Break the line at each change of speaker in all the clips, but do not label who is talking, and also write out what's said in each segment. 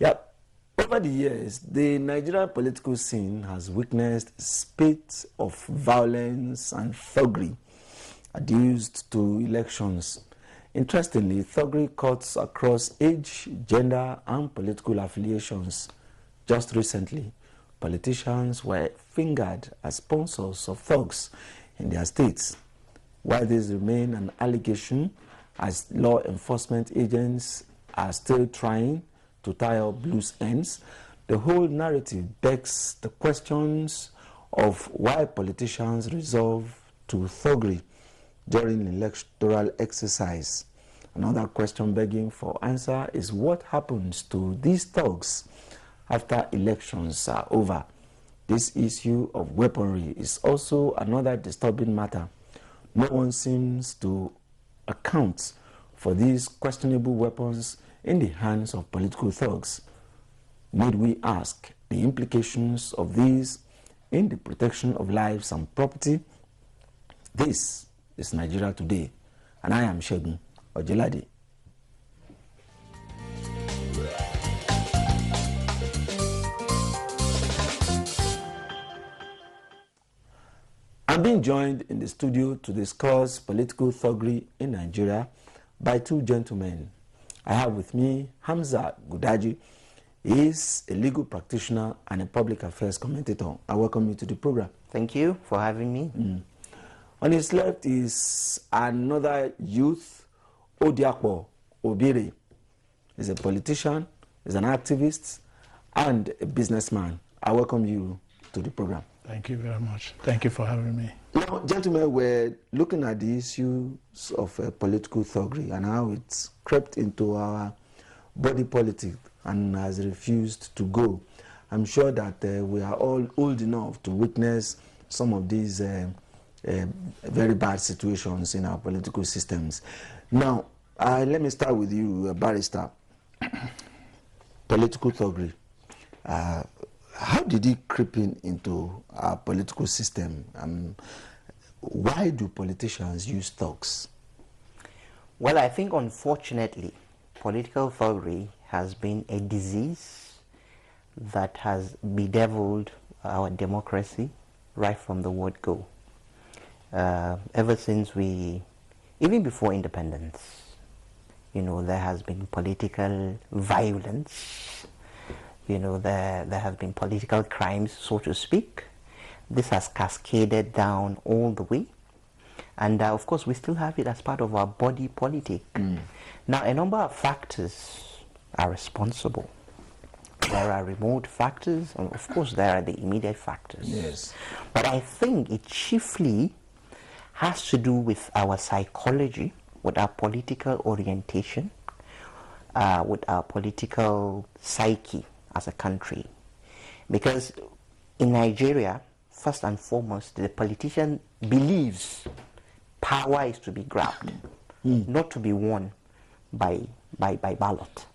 Yep. Over the years, the Nigerian political scene has witnessed spate of violence and thuggery adduced to elections. Interestingly, thuggery cuts across age, gender, and political affiliations. Just recently, politicians were fingered as sponsors of thugs in their states. While this remains an allegation, as law enforcement agents are still trying to tie up loose ends, the whole narrative begs the questions of why politicians resort to thuggery during electoral exercise. Another question begging for answer is what happens to these thugs after elections are over. This issue of weaponry is also another disturbing matter. No one seems to account for these questionable weapons in the hands of political thugs. Need we ask the implications of these in the protection of lives and property? This is Nigeria Today, and I am Segun Ojelade. I'm being joined in the studio to discuss political thuggery in Nigeria by two gentlemen. I have with me Hamza Gudaji. He is a legal practitioner and a public affairs commentator. I welcome you to the program.
Thank you for having me.
On his left is another youth, Odiakpo Obiri. He's a politician, he's an activist, and a businessman. I welcome you to the program.
Thank you very much. Thank you for having me.
Now, gentlemen, we're looking at the issues of political thuggery and how it's crept into our body politic and has refused to go. I'm sure that we are all old enough to witness some of these very bad situations in our political systems. Now, let me start with you, Barrister. Political thuggery. How did it creep into our political system? Why do politicians use thugs?
Well, I think unfortunately, political thuggery has been a disease that has bedeviled our democracy right from the word go. Ever since even before independence, there has been political violence. There have been political crimes, so to speak. This has cascaded down all the way. And of course, we still have it as part of our body politic. Now, a number of factors are responsible. There are remote factors, and of course, there are the immediate factors.
Yes.
But I think it chiefly has to do with our psychology, with our political orientation, with our political psyche as a country. Because in Nigeria, first and foremost, the politician believes power is to be grabbed, not to be won by ballot.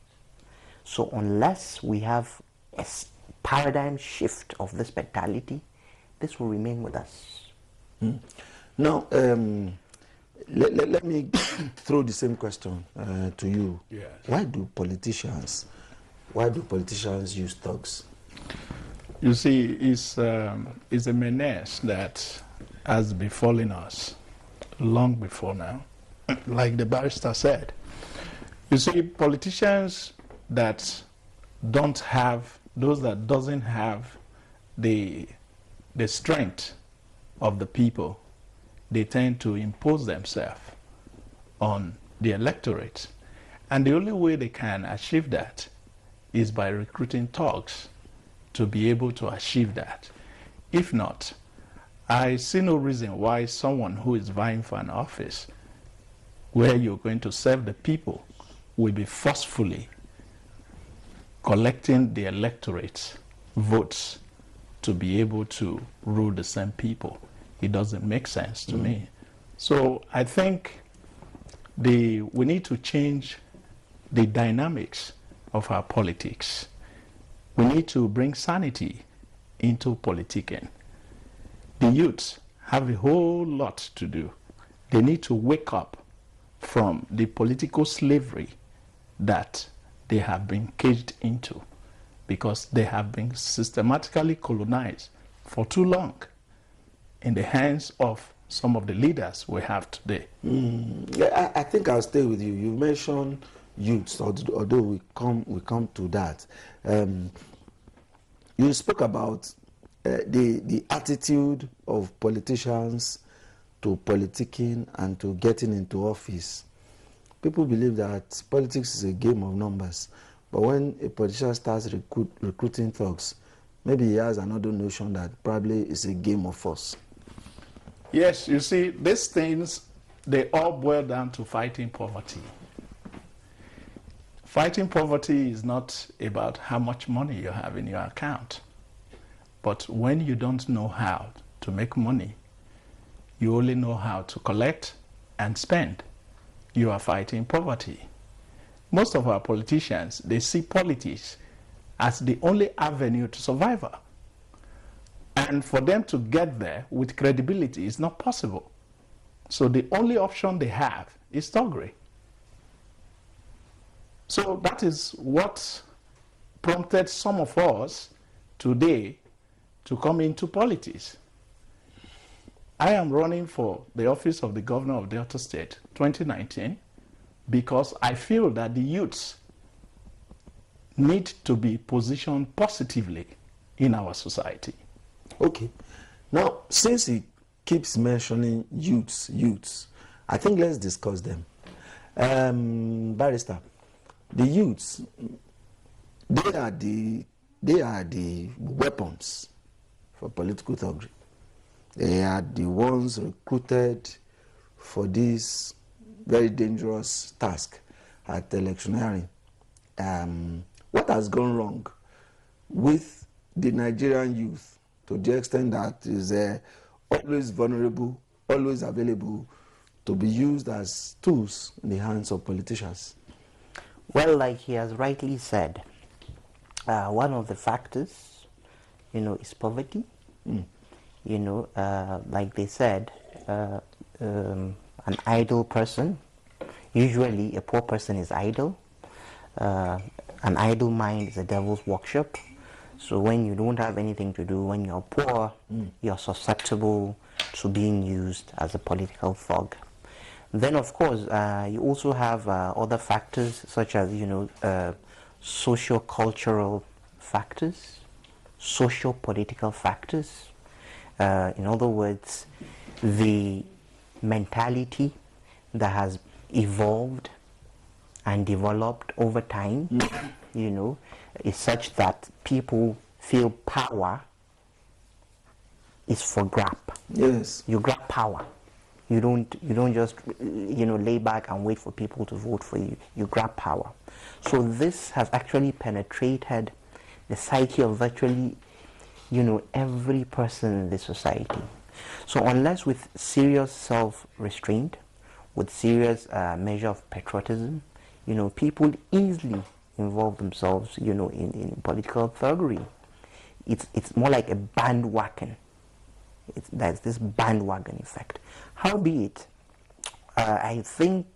So unless we have a paradigm shift of this mentality, this will remain with us.
Now, let me throw the same question to you.
Yes.
Why do politicians use thugs?
You see, it's a menace that has befallen us long before now, like the barrister said. You see, politicians that doesn't have the strength of the people, they tend to impose themselves on the electorate. And the only way they can achieve that is by recruiting thugs to be able to achieve that. If not, I see no reason why someone who is vying for an office where you're going to serve the people will be forcefully collecting the electorate's votes to be able to rule the same people. It doesn't make sense to me. So I think we need to change the dynamics of our politics. We need to bring sanity into politicking. The youths have a whole lot to do. They need to wake up from the political slavery that they have been caged into. because they have been systematically colonized for too long in the hands of some of the leaders we have today.
Yeah, I think I'll stay with you. You mentioned youths, although we come to that. You spoke about the attitude of politicians to politicking and to getting into office. People believe that politics is a game of numbers, but when a politician starts recruiting thugs, maybe he has another notion that probably it's a game of force.
Yes, you see, these things, they all boil down to fighting poverty. Fighting poverty is not about how much money you have in your account. But when you don't know how to make money, you only know how to collect and spend, you are fighting poverty. Most of our politicians, they see politics as the only avenue to survival. And for them to get there with credibility is not possible. So the only option they have is thuggery. So that is what prompted some of us today to come into politics. I am running for the office of the governor of Delta State 2019 because I feel that the youths need to be positioned positively in our society.
Okay. Now, since he keeps mentioning youths, I think let's discuss them. Barrister, the youths, they are the weapons for political thuggery. They are the ones recruited for this very dangerous task at electioneering. What has gone wrong with the Nigerian youth to the extent that is always vulnerable, always available to be used as tools in the hands of politicians?
Well, like he has rightly said, one of the factors, is poverty. Like they said, an idle person, usually a poor person is idle. An idle mind is a devil's workshop. So when you don't have anything to do, when you're poor, you're susceptible to being used as a political thug. Then, of course, you also have other factors such as, socio-cultural factors, socio-political factors. In other words, the mentality that has evolved and developed over time, is such that people feel power is for grab.
Yes.
You grab power. You don't just lay back and wait for people to vote for you. You grab power. So this has actually penetrated the psyche of virtually every person in the society. So unless with serious self-restraint, with serious measure of patriotism, people easily involve themselves, in political thuggery. It's more like a bandwagon. There's this bandwagon effect. Howbeit, I think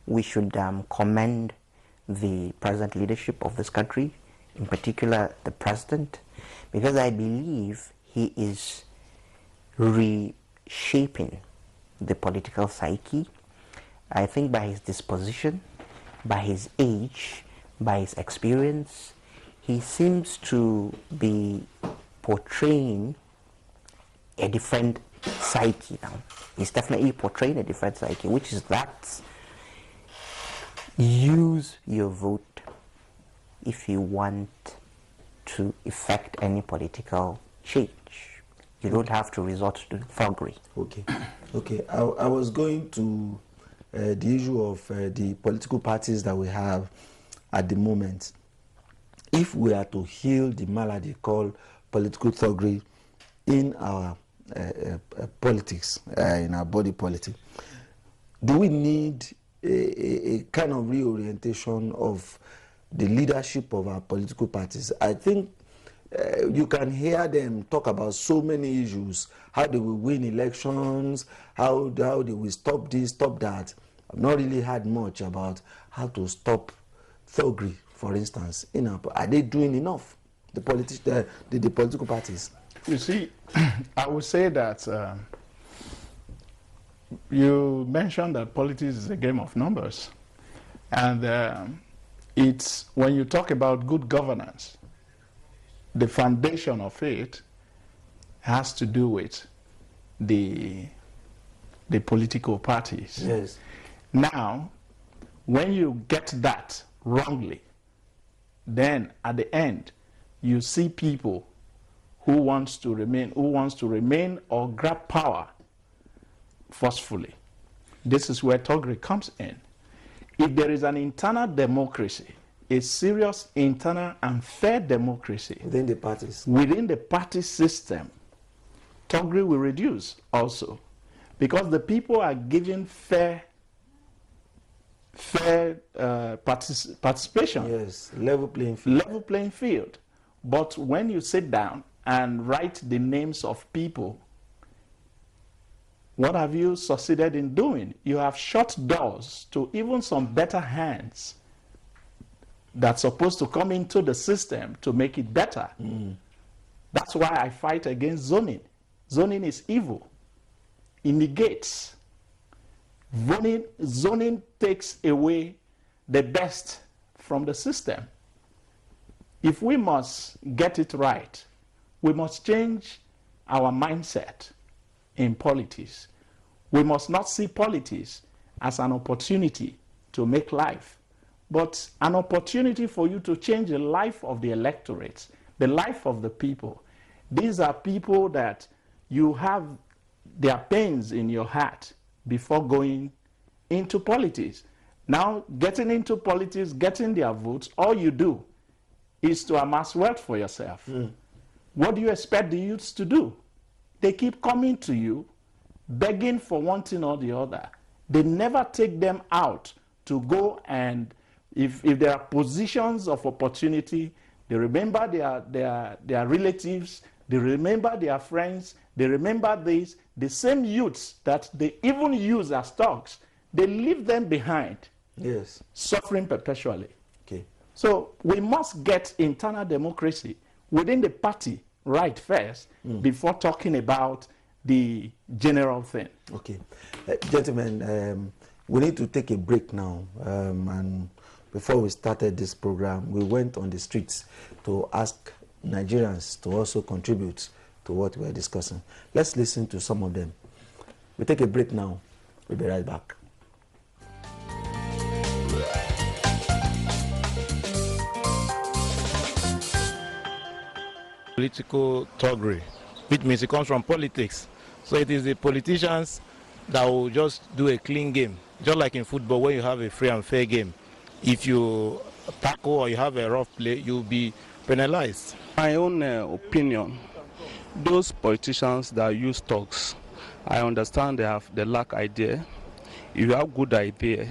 we should commend the present leadership of this country, in particular the president, because I believe he is reshaping the political psyche. I think by his disposition, by his age, by his experience, he seems to be portraying a different psyche now. He's definitely portraying a different psyche, which is that use your vote if you want to effect any political change. You don't have to resort to thuggery.
Okay. I was going to the issue of the political parties that we have at the moment. If we are to heal the malady called political thuggery in our politics, in our body politic, do we need a kind of reorientation of the leadership of our political parties? I think you can hear them talk about so many issues. How they will win elections, how they will stop this, stop that. I've not really heard much about how to stop thuggery, for instance. Are they doing enough? the political parties?
You see, I would say that you mentioned that politics is a game of numbers. And it's when you talk about good governance, the foundation of it has to do with the political parties.
Yes.
Now, when you get that wrongly, then at the end, you see people who wants to remain or grab power forcefully. This is where Thuggery comes in. If there is an internal democracy, a serious internal and fair democracy
Within the parties.
within the party system, Thuggery will reduce also, because the people are given fair participation.
Yes, level playing field.
Level playing field. But when you sit down and write the names of people, what have you succeeded in doing? You have shut doors to even some better hands that's supposed to come into the system to make it better. That's why I fight against zoning. Zoning is evil. It negates. Zoning takes away the best from the system. If we must get it right, we must change our mindset in politics. We must not see politics as an opportunity to make life, but an opportunity for you to change the life of the electorate, the life of the people. These are people that you have their pains in your heart before going into politics. Now, getting into politics, getting their votes, all you do is to amass wealth for yourself. What do you expect the youths to do? They keep coming to you, begging for one thing or the other. They never take them out to go, and if there are positions of opportunity, they remember their relatives, they remember their friends, they remember this. The same youths that they even use as thugs, they leave them behind.
Yes.
Suffering perpetually.
Okay.
So we must get internal democracy within the party right first before talking about the general thing.
Okay. Gentlemen, we need to take a break now. And before we started this program, we went on the streets to ask Nigerians to also contribute to what we're discussing. Let's listen to some of them. We take a break now. We'll be right back.
Political thuggery, which means it comes from politics. So it is the politicians that will just do a clean game. Just like in football, when you have a free and fair game, if you tackle or you have a rough play, you'll be penalized.
My own opinion, those politicians that use thugs, I understand they lack idea. If you have good idea,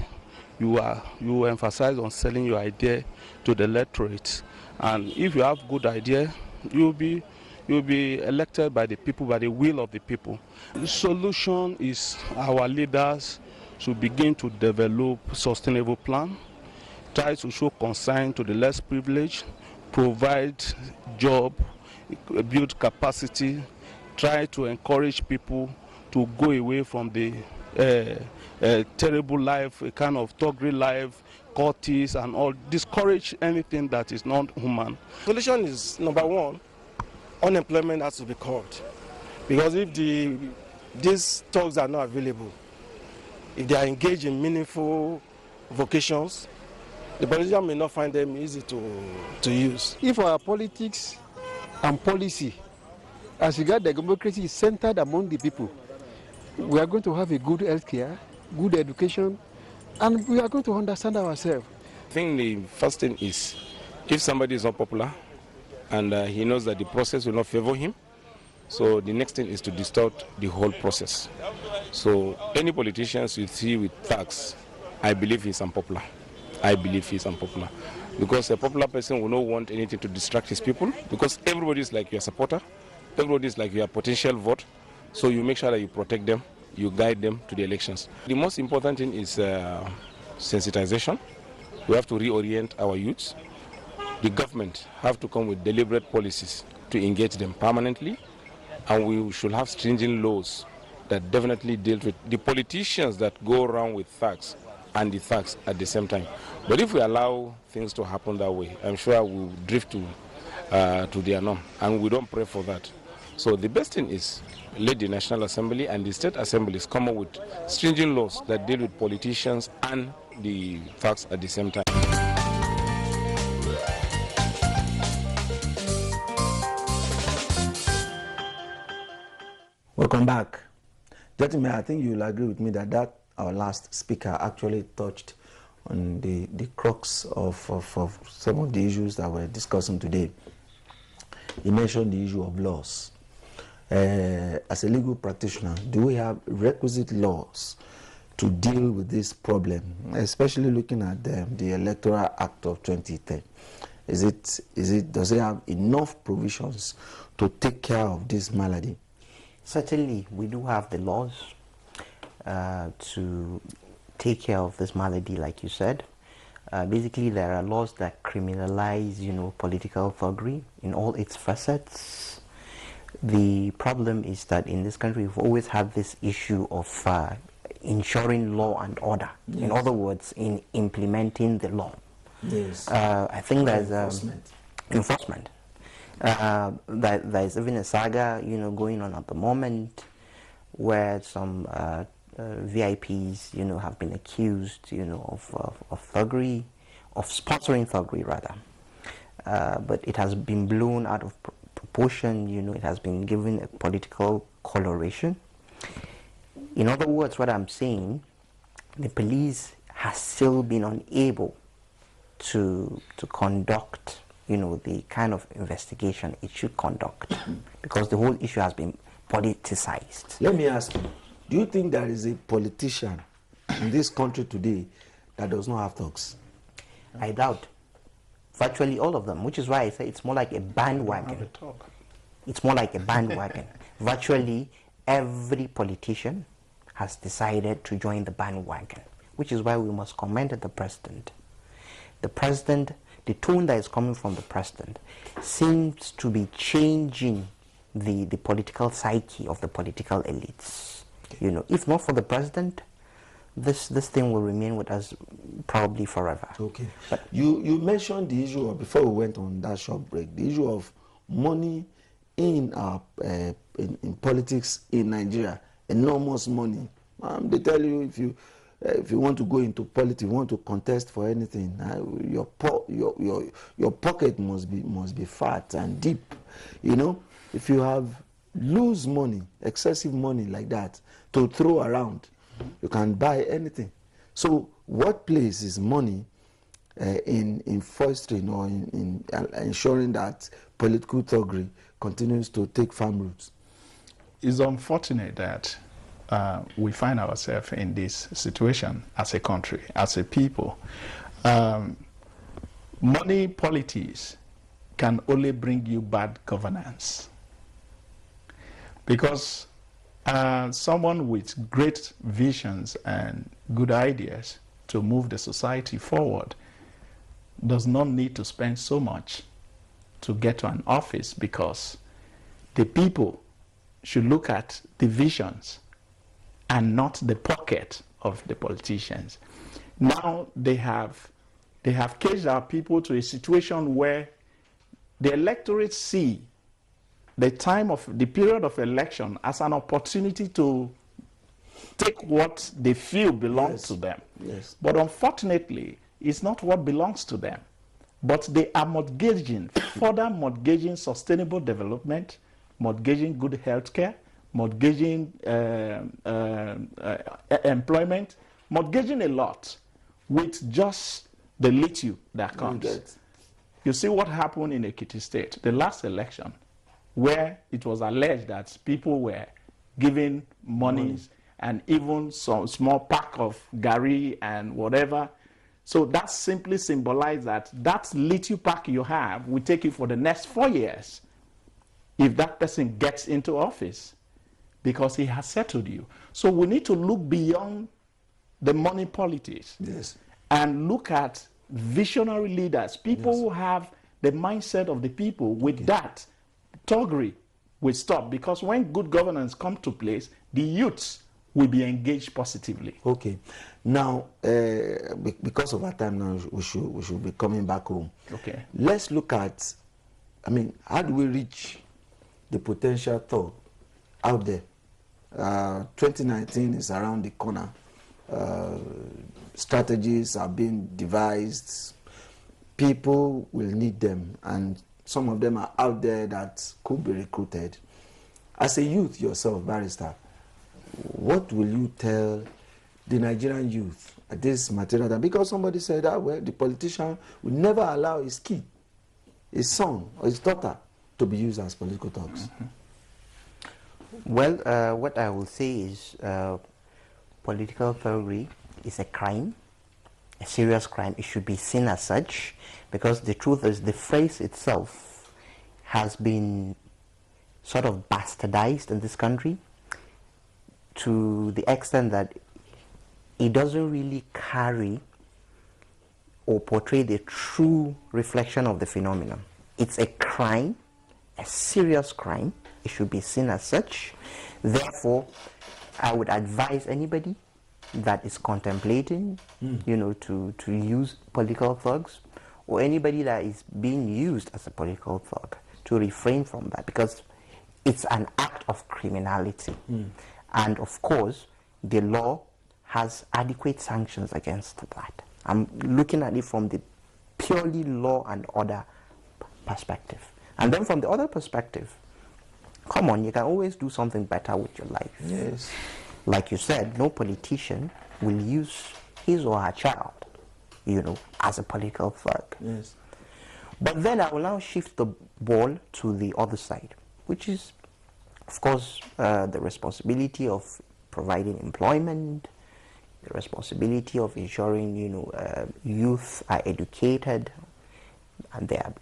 you emphasize on selling your idea to the electorate. And if you have good idea, you'll be elected by the people, by the will of the people. The solution is our leaders to begin to develop sustainable plan, try to show concern to the less privileged, provide job, build capacity, try to encourage people to go away from the terrible life, a kind of thuggery life, cultists and all, discourage anything that is not human.
Solution is, number one, unemployment has to be curbed. Because if these thugs are not available, if they are engaged in meaningful vocations, the politician may not find them easy to use.
If our politics and policy as regards the democracy is centered among the people, we are going to have a good health care, good education, and we are going to understand ourselves.
I think the first thing is, if somebody is not popular and he knows that the process will not favor him, so the next thing is to distort the whole process. So any politicians you see with thugs, I believe he's unpopular. I believe he's unpopular. Because a popular person will not want anything to distract his people, because everybody is like your supporter, everybody is like your potential vote, so you make sure that you protect them, you guide them to the elections. The most important thing is sensitization. We have to reorient our youths. the government have to come with deliberate policies to engage them permanently, and we should have stringent laws that definitely deal with the politicians that go around with thugs and the thugs at the same time. But if we allow things to happen that way, I'm sure we'll drift to their norm, and we don't pray for that. So the best thing is let the National Assembly and the state assemblies come up with stringent laws that deal with politicians and the thugs at the same time.
Welcome back. Gentlemen, I think you'll agree with me that our last speaker actually touched on the crux of some of the issues that we're discussing today. He mentioned the issue of laws. As a legal practitioner, do we have requisite laws to deal with this problem, especially looking at the Electoral Act of 2010? Does it have enough provisions to take care of this malady?
Certainly, we do have the laws to take care of this malady, like you said. Basically, there are laws that criminalize, political thuggery in all its facets. The problem is that in this country, we've always had this issue of ensuring law and order. Yes. In other words, in implementing the law. Yes. I think there's enforcement. There's even a saga, going on at the moment, where some VIPs, have been accused, of thuggery, of sponsoring thuggery rather. But it has been blown out of proportion. It has been given a political coloration. In other words, what I'm saying, the police has still been unable to conduct the kind of investigation it should conduct, because the whole issue has been politicized.
Let me ask you, do you think there is a politician in this country today that does not have thugs?
I doubt. Virtually all of them, which is why I say it's more like a bandwagon. It's more like a bandwagon. Virtually every politician has decided to join the bandwagon, which is why we must commend the president. The president, the tone that is coming from the president seems to be changing the political psyche of the political elites. If not for the president, this thing will remain with us probably forever.
Okay. But you mentioned the issue of, before we went on that short break, the issue of money in our in politics in Nigeria. Enormous money. They tell you if you want to go into politics, you want to contest for anything, your pocket must be fat and deep. If you have loose money, excessive money like that to throw around, you can buy anything. So what place is money in fostering or in ensuring that political thuggery continues to take firm roots?
It's unfortunate that we find ourselves in this situation as a country, as a people. Money politics can only bring you bad governance, because someone with great visions and good ideas to move the society forward does not need to spend so much to get to an office, because the people should look at the visions and not the pocket of the politicians. Now they have caged our people to a situation where the electorate see the period of election as an opportunity to take what they feel belongs to them.
Yes.
But unfortunately, it's not what belongs to them. But they are further mortgaging sustainable development, mortgaging good health care, mortgaging employment, mortgaging a lot with just the little that comes. You see what happened in Ekiti State, the last election, where it was alleged that people were giving monies and even some small pack of gari and whatever. So that simply symbolizes that little pack you have will take you for the next 4 years if that person gets into office, because he has settled you. So we need to look beyond the money politics.
Yes.
And look at visionary leaders, people who have the mindset of the people. With that, thuggery will stop, because when good governance comes to place, the youths will be engaged positively.
Okay. Now, because of our time now, we should be coming back home.
Okay.
Let's look at, I mean, how do we reach the potential thug out there? 2019 is around the corner. Strategies are being devised. People will need them, and some of them are out there that could be recruited. As a youth yourself, barrister, what will you tell the Nigerian youth at this material time? Because somebody said that, well, the politician will never allow his kid, his son or his daughter to be used as political thugs.
Well, what I will say is political thuggery is a crime, a serious crime. It should be seen as such, because the truth is the phrase itself has been sort of bastardized in this country to the extent that it doesn't really carry or portray the true reflection of the phenomenon. It's a crime, a serious crime. It should be seen as such. Therefore, I would advise anybody that is contemplating, you know, to use political thugs, or anybody that is being used as a political thug, to refrain from that, because it's an act of criminality. And of course, the law has adequate sanctions against that. I'm looking at it from the purely law and order perspective. And then from the other perspective, come on, you can always do something better with your life.
Yes.
Like you said, no politician will use his or her child, you know, as a political thug.
Yes.
But then I will now shift the ball to the other side, which is, of course, the responsibility of providing employment, the responsibility of ensuring, you know, youth are educated and they are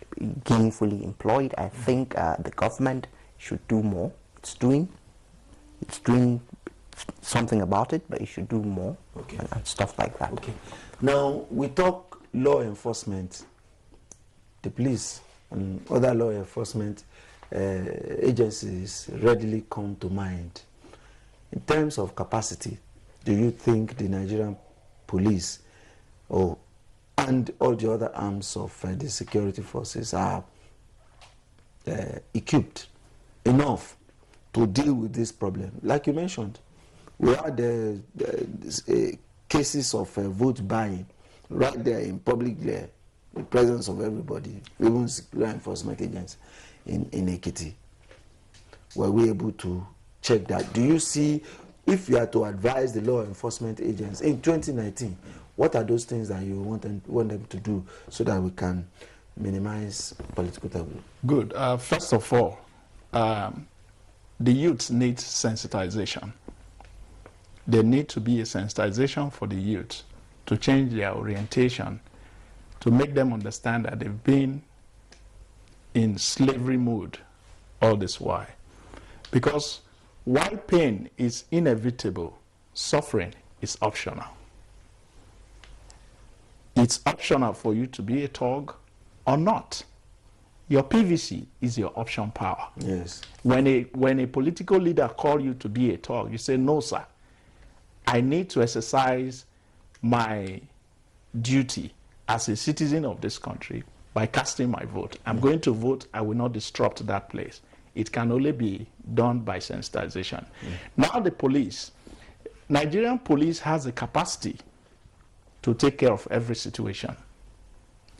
gainfully employed. I think the government should do more. It's doing something about it, but it should do more.
Okay.
And stuff like that.
Okay. Now, we talk law enforcement, the police and other law enforcement agencies readily come to mind. In terms of capacity, do you think the Nigerian police and all the other arms of the security forces are equipped enough to deal with this problem? Like you mentioned, we had cases of vote buying right there in public glare, in presence of everybody, even law enforcement agents in Ekiti. Were we able to check that? Do you see, if you are to advise the law enforcement agents in 2019, what are those things that you want them to do so that we can minimize political taboo?
Good. First of all, the youth need sensitization. There need to be a sensitization for the youth to change their orientation, to make them understand that they've been in slavery mode all this while. Because while pain is inevitable, suffering is optional. It's optional for you to be a thug or not. Your PVC is your option power.
Yes.
When a political leader calls you to be a thug, you say, no, sir, I need to exercise my duty as a citizen of this country by casting my vote. I'm going to vote. I will not disrupt that place. It can only be done by sensitization. Now the police, Nigerian police has the capacity to take care of every situation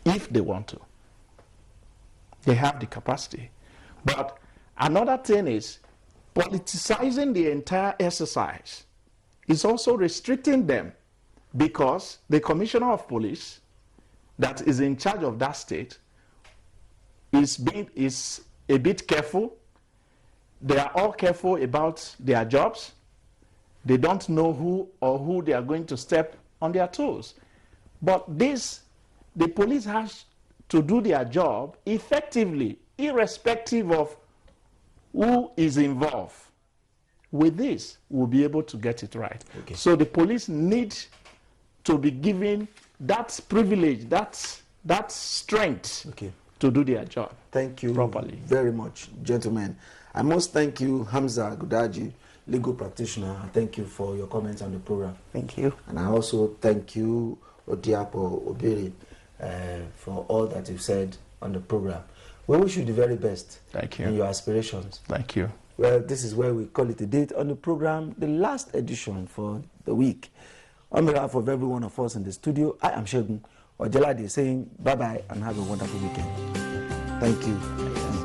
if they want to. They have the capacity. But another thing is politicizing the entire exercise is also restricting them, because the commissioner of police that is in charge of that state is a bit careful. They are all careful about their jobs. They don't know who they are going to step on their toes. But the police has to do their job effectively, irrespective of who is involved. With this, we'll be able to get it right.
Okay.
So the police need to be given that privilege, that strength,
Okay.
to do their job.
Thank you
properly.
very much, gentlemen. I must thank you, Hamza Gudaji, legal practitioner. Thank you for your comments on the program.
Thank you.
And I also thank you, Odiapo Obiri, for all that you've said on the program. We wish you the very best.
Thank you.
In your aspirations.
Thank you.
Well, this is where we call it a date on the program, the last edition for the week. On behalf of every one of us in the studio, I am Shegun Ojelade saying bye-bye and have a wonderful weekend. Thank you.